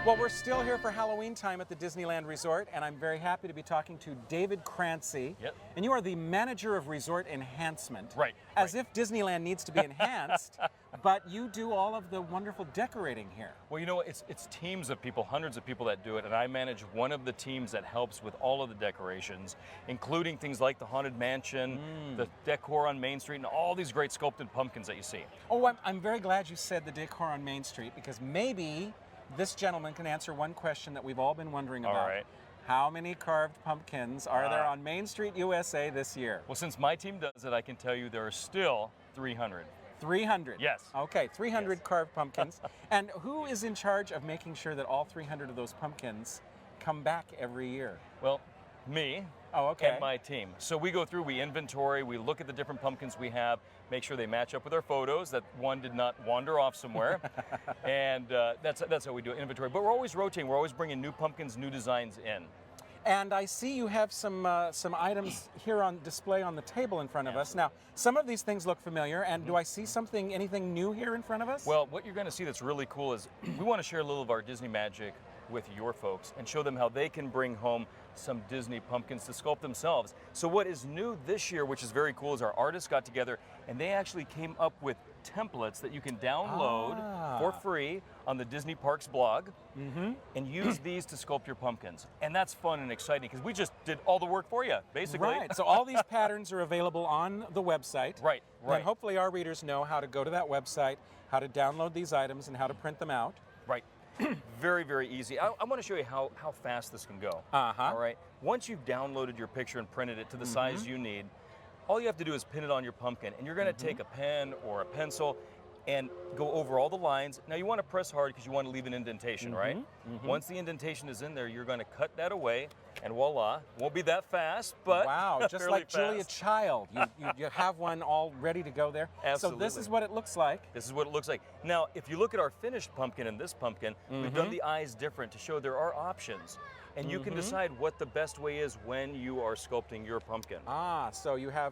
Well, we're still here for Halloween time at the Disneyland Resort, and I'm very happy to be talking to David Caranci. Yep. And you are the manager of resort enhancement. Right. As if Disneyland needs to be enhanced, but you do all of the wonderful decorating here. Well, you know, it's teams of people, hundreds of people that do it, and I manage one of the teams that helps with all of the decorations, including things like the Haunted Mansion, the decor on Main Street, and all these great sculpted pumpkins that you see. Oh, I'm very glad you said the decor on Main Street, because maybe this gentleman can answer one question that we've all been wondering about. All right. How many carved pumpkins are there on Main Street, USA this year? Well, since my team does it, I can tell you there are still 300. 300? Yes. Okay, 300 Yes. carved pumpkins. And who is in charge of making sure that all 300 of those pumpkins come back every year? Well, me Oh, okay. and my team. So we go through, we inventory, we look at the different pumpkins we have, make sure they match up with our photos, that one did not wander off somewhere. And that's how we do inventory. But we're always rotating. We're always bringing new pumpkins, new designs in. And I see you have some items here on display on the table in front of us. Now, some of these things look familiar, and do I see anything new here in front of us? Well, what you're going to see that's really cool is we want to share a little of our Disney magic with your folks and show them how they can bring home some Disney pumpkins to sculpt themselves. So what is new this year, which is very cool, is our artists got together and they actually came up with templates that you can download for free on the Disney Parks blog and use these to sculpt your pumpkins. And that's fun and exciting because we just did all the work for you, basically. Right, so all these patterns are available on the website. Right. And hopefully our readers know how to go to that website, how to download these items, and how to print them out. Right. Very, very easy. I want to show you how fast this can go. All right. Once you've downloaded your picture and printed it to the size you need, all you have to do is pin it on your pumpkin. And you're going to take a pen or a pencil and go over all the lines. Now you want to press hard because you want to leave an indentation, right? Once the indentation is in there, you're going to cut that away, and voila. Won't be that fast, but wow, just like Julia fast. Child. You have one all ready to go there. Absolutely. So this is what it looks like. This is what it looks like. Now, if you look at our finished pumpkin and this pumpkin, we've done the eyes different to show there are options. And you can decide what the best way is when you are sculpting your pumpkin. So you have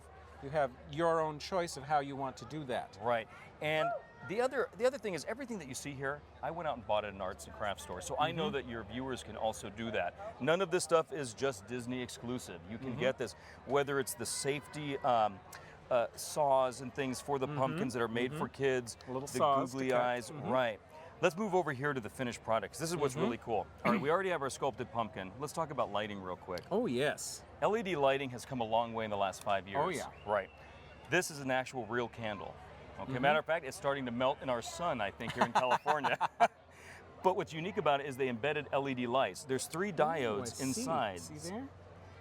your own choice of how you want to do that. Right. And the other thing is everything that you see here, I went out and bought it at an arts and crafts store. So I know that your viewers can also do that. None of this stuff is just Disney exclusive. You can get this, whether it's the safety saws and things for the pumpkins that are made for kids, Little the saws googly to cut. eyes, right. Let's move over here to the finished product, 'cause this is what's really cool. All right, we already have our sculpted pumpkin. Let's talk about lighting real quick. Oh, yes. LED lighting has come a long way in the last 5 years. Oh, yeah. Right. This is an actual real candle. Okay, matter of fact, it's starting to melt in our sun, I think, here in California. But what's unique about it is they embedded LED lights. There's 3 diodes inside. See there?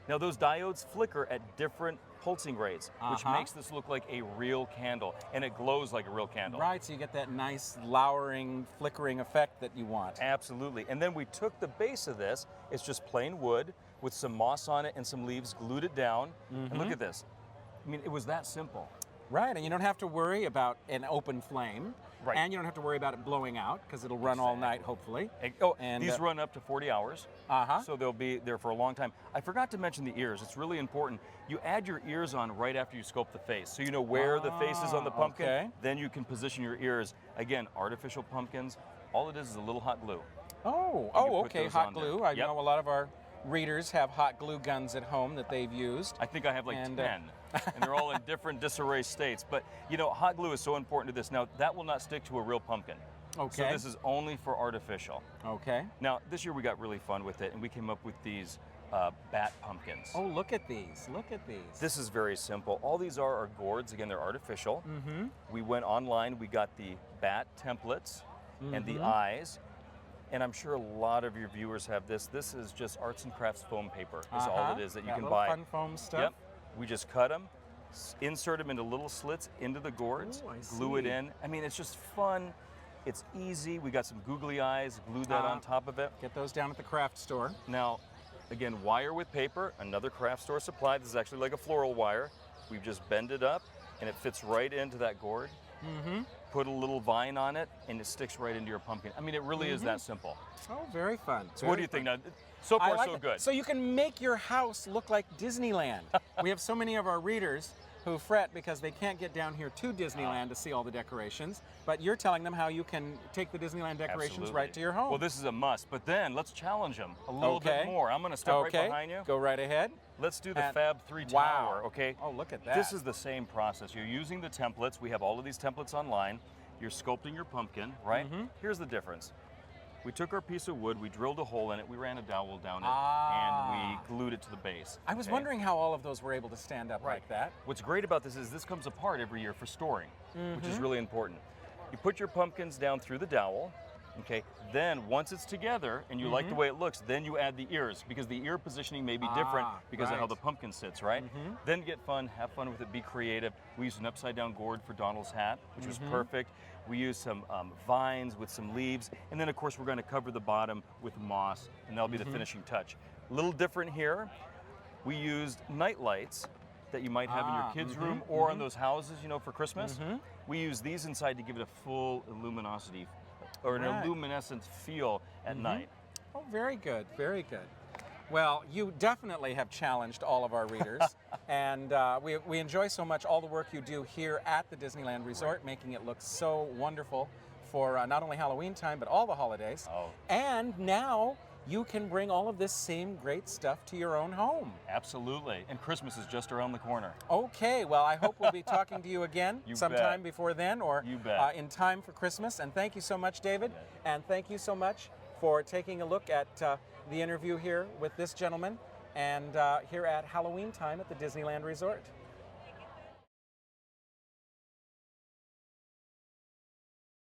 Now those diodes flicker at different pulsing rates, which makes this look like a real candle, and it glows like a real candle. Right, so you get that nice lowering, flickering effect that you want. Absolutely. And then we took the base of this, it's just plain wood with some moss on it and some leaves, glued it down, and look at this. I mean, it was that simple. Right, and you don't have to worry about an open flame. Right. And you don't have to worry about it blowing out, because it'll run all night, hopefully. And These run up to 40 hours, so they'll be there for a long time. I forgot to mention the ears. It's really important. You add your ears on right after you sculpt the face, so you know where the face is on the pumpkin. Okay. Then you can position your ears. Again, artificial pumpkins, all it is a little hot glue. Oh, put okay, those hot on there. glue. I Yep. know a lot of our readers have hot glue guns at home that they've used. I think I have like And, 10, and they're all in different disarray states. But you know, hot glue is so important to this. Now, that will not stick to a real pumpkin. Okay. So this is only for artificial. Okay. Now, this year we got really fun with it, and we came up with these bat pumpkins. Oh, look at these. Look at these. This is very simple. All these are gourds. Again, they're artificial. We went online. We got the bat templates and the eyes. And I'm sure a lot of your viewers have this. This is just arts and crafts foam paper is all it is that you can buy. Fun foam stuff. Yep. We just cut them, insert them into little slits into the gourds, Oh, I glue it see. in. I mean, it's just fun. It's easy. We got some googly eyes, glued that on top of it. Get those down at the craft store. Now, again, wire with paper, another craft store supply. This is actually like a floral wire. We've just bend it up, and it fits right into that gourd. Put a little vine on it, and it sticks right into your pumpkin. I mean, it really is that simple. Oh, very fun. So what do you think now? So I far, like so it. good. So you can make your house look like Disneyland. We have so many of our readers who fret because they can't get down here to Disneyland to see all the decorations, but you're telling them how you can take the Disneyland decorations Absolutely. right to your home. Well, this is a must, but then let's challenge them a little bit more. I'm going to step right behind you. Go right ahead. Let's do the Fab 3 Wow. Tower, okay? Oh, look at that. This is the same process. You're using the templates. We have all of these templates online. You're sculpting your pumpkin, right? Here's the difference. We took our piece of wood, we drilled a hole in it, we ran a dowel down it, and we glued it to the base. I was wondering how all of those were able to stand up like that. What's great about this is this comes apart every year for storing, which is really important. You put your pumpkins down through the dowel, okay? Then once it's together and you like the way it looks, then you add the ears because the ear positioning may be different because of how the pumpkin sits, right? Then get fun, have fun with it, be creative. We used an upside down gourd for Donald's hat, which was perfect. We used some vines with some leaves, and then of course we're going to cover the bottom with moss, and that'll be the finishing touch. A little different here. We used night lights that you might have in your kids' room or in those houses, you know, for Christmas. We use these inside to give it a full luminosity or an luminescent feel at night. Oh, very good, very good. Well, you definitely have challenged all of our readers, and we enjoy so much all the work you do here at the Disneyland Resort, making it look so wonderful for not only Halloween time, but all the holidays. And now you can bring all of this same great stuff to your own home. Absolutely, and Christmas is just around the corner. Okay, well, I hope we'll be talking to you again sometime before then, or in time for Christmas. And thank you so much, David, and thank you so much for taking a look at the interview here with this gentleman and here at HalloweenTime at the Disneyland Resort.